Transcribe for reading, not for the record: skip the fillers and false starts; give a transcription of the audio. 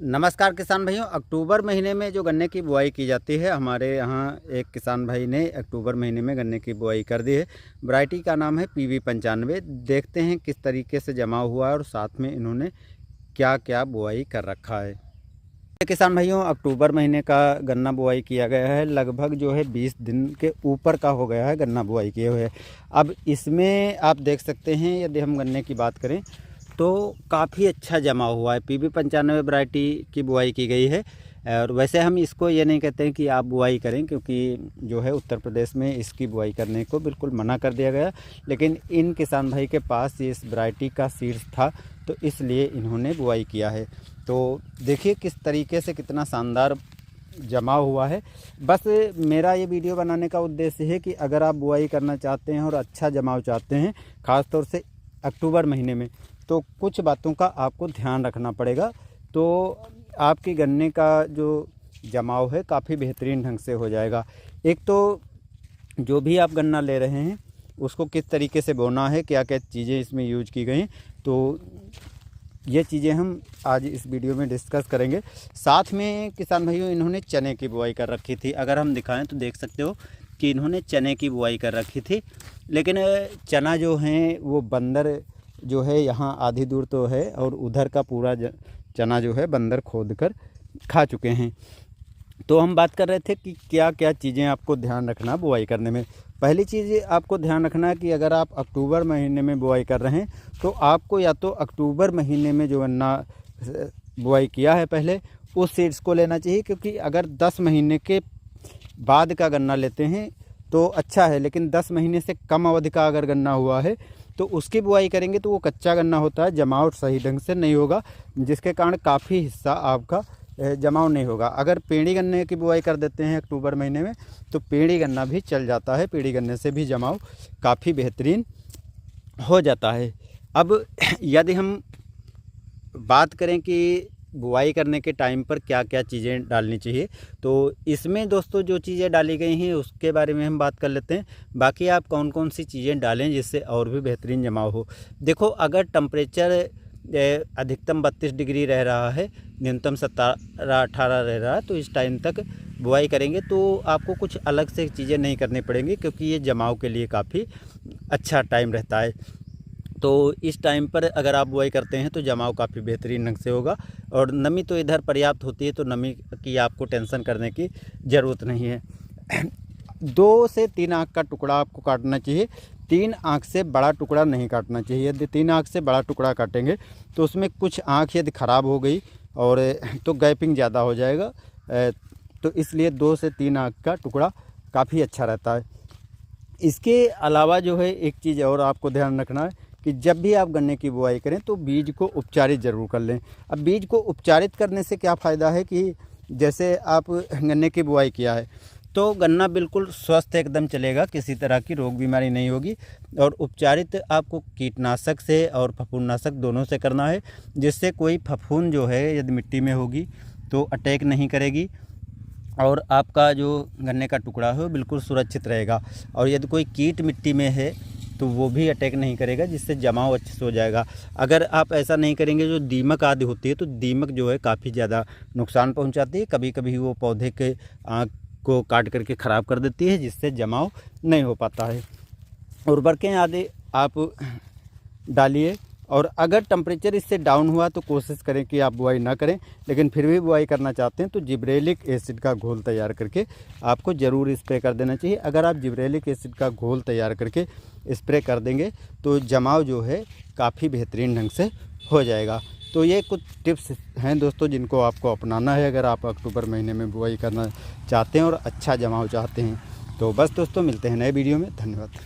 नमस्कार किसान भाइयों। अक्टूबर महीने में जो गन्ने की बुआई की जाती है, हमारे यहाँ एक किसान भाई ने अक्टूबर महीने में गन्ने की बुआई कर दी है। वैरायटी का नाम है PV95। देखते हैं किस तरीके से जमा हुआ है और साथ में इन्होंने क्या क्या बुआई कर रखा है। किसान भाइयों, अक्टूबर महीने का गन्ना बुआई किया गया है। लगभग जो है 20 दिन के ऊपर का हो गया है गन्ना बुआई किए हुए। अब इसमें आप देख सकते हैं, यदि हम गन्ने की बात करें तो काफ़ी अच्छा जमा हुआ है। PV95 वैरायटी की बुआई की गई है। और वैसे हम इसको ये नहीं कहते हैं कि आप बुआई करें, क्योंकि जो है उत्तर प्रदेश में इसकी बुआई करने को बिल्कुल मना कर दिया गया। लेकिन इन किसान भाई के पास ये इस वैरायटी का सीड्स था, तो इसलिए इन्होंने बुआई किया है। तो देखिए किस तरीके से कितना शानदार जमा हुआ है। बस मेरा ये वीडियो बनाने का उद्देश्य है कि अगर आप बुआई करना चाहते हैं और अच्छा जमाव चाहते हैं, ख़ास तौर से अक्टूबर महीने में, तो कुछ बातों का आपको ध्यान रखना पड़ेगा। तो आपकी गन्ने का जो जमाव है काफ़ी बेहतरीन ढंग से हो जाएगा। एक तो जो भी आप गन्ना ले रहे हैं उसको किस तरीके से बोना है, क्या क्या चीज़ें इसमें यूज की गई, तो ये चीज़ें हम आज इस वीडियो में डिस्कस करेंगे। साथ में किसान भाइयों, इन्होंने चने की बुआई कर रखी थी। अगर हम दिखाएं तो देख सकते हो कि इन्होंने चने की बुआई कर रखी थी। लेकिन चना जो है वो बंदर जो है यहाँ आधी दूर तो है, और उधर का पूरा चना जो है बंदर खोद कर खा चुके हैं। तो हम बात कर रहे थे कि क्या क्या चीज़ें आपको ध्यान रखना बुआई करने में। पहली चीज़ आपको ध्यान रखना है कि अगर आप अक्टूबर महीने में बुआई कर रहे हैं तो आपको या तो अक्टूबर महीने में जो गन्ना बुआई किया है पहले, उस सीड्स को लेना चाहिए। क्योंकि अगर 10 महीने के बाद का गन्ना लेते हैं तो अच्छा है, लेकिन 10 महीने से कम अवधि का अगर गन्ना हुआ है तो उसकी बुआई करेंगे तो वो कच्चा गन्ना होता है, जमाव सही ढंग से नहीं होगा, जिसके कारण काफ़ी हिस्सा आपका जमाव नहीं होगा। अगर पेड़ी गन्ने की बुआई कर देते हैं अक्टूबर महीने में तो पेड़ी गन्ना भी चल जाता है, पेड़ी गन्ने से भी जमाव काफ़ी बेहतरीन हो जाता है। अब यदि हम बात करें कि बुआई करने के टाइम पर क्या क्या चीज़ें डालनी चाहिए, तो इसमें दोस्तों जो चीज़ें डाली गई हैं उसके बारे में हम बात कर लेते हैं। बाकी आप कौन कौन सी चीज़ें डालें जिससे और भी बेहतरीन जमाव हो। देखो, अगर टेम्परेचर अधिकतम 32 डिग्री रह रहा है, न्यूनतम 17-18 रह रहा है, तो इस टाइम तक बुआई करेंगे तो आपको कुछ अलग से चीज़ें नहीं करनी पड़ेंगी, क्योंकि ये जमाव के लिए काफ़ी अच्छा टाइम रहता है। तो इस टाइम पर अगर आप बुआई करते हैं तो जमाव काफ़ी बेहतरीन ढंग से होगा। और नमी तो इधर पर्याप्त होती है, तो नमी की आपको टेंशन करने की ज़रूरत नहीं है। 2 से 3 आँख का टुकड़ा आपको काटना चाहिए। 3 आँख से बड़ा टुकड़ा नहीं काटना चाहिए। यदि 3 आँख से बड़ा टुकड़ा काटेंगे तो उसमें कुछ आँख यदि ख़राब हो गई और तो गैपिंग ज़्यादा हो जाएगा। तो इसलिए 2 से 3 आँख का टुकड़ा काफ़ी अच्छा रहता है। इसके अलावा जो है एक चीज़ और आपको ध्यान रखना है कि जब भी आप गन्ने की बुआई करें तो बीज को उपचारित ज़रूर कर लें। अब बीज को उपचारित करने से क्या फ़ायदा है कि जैसे आप गन्ने की बुआई किया है तो गन्ना बिल्कुल स्वस्थ एकदम चलेगा, किसी तरह की रोग बीमारी नहीं होगी। और उपचारित आपको कीटनाशक से और फफूंदनाशक दोनों से करना है, जिससे कोई फफूंद जो है यदि मिट्टी में होगी तो अटैक नहीं करेगी और आपका जो गन्ने का टुकड़ा है वो बिल्कुल सुरक्षित रहेगा। और यदि कोई कीट मिट्टी में है तो वो भी अटैक नहीं करेगा, जिससे जमाव अच्छे से हो जाएगा। अगर आप ऐसा नहीं करेंगे, जो दीमक आदि होती है तो दीमक जो है काफ़ी ज़्यादा नुकसान पहुंचाती है। कभी कभी वो पौधे के आँख को काट करके ख़राब कर देती है, जिससे जमाव नहीं हो पाता है। उर्वरकें आदि आप डालिए, और अगर टेम्परेचर इससे डाउन हुआ तो कोशिश करें कि आप बुआई ना करें। लेकिन फिर भी बुआई करना चाहते हैं तो जिब्रेलिक एसिड का घोल तैयार करके आपको ज़रूर स्प्रे कर देना चाहिए। अगर आप जिब्रेलिक एसिड का घोल तैयार करके स्प्रे कर देंगे तो जमाव जो है काफ़ी बेहतरीन ढंग से हो जाएगा। तो ये कुछ टिप्स हैं दोस्तों जिनको आपको अपनाना है अगर आप अक्टूबर महीने में बुआई करना चाहते हैं और अच्छा जमाव चाहते हैं। तो बस दोस्तों, मिलते हैं नए वीडियो में। धन्यवाद।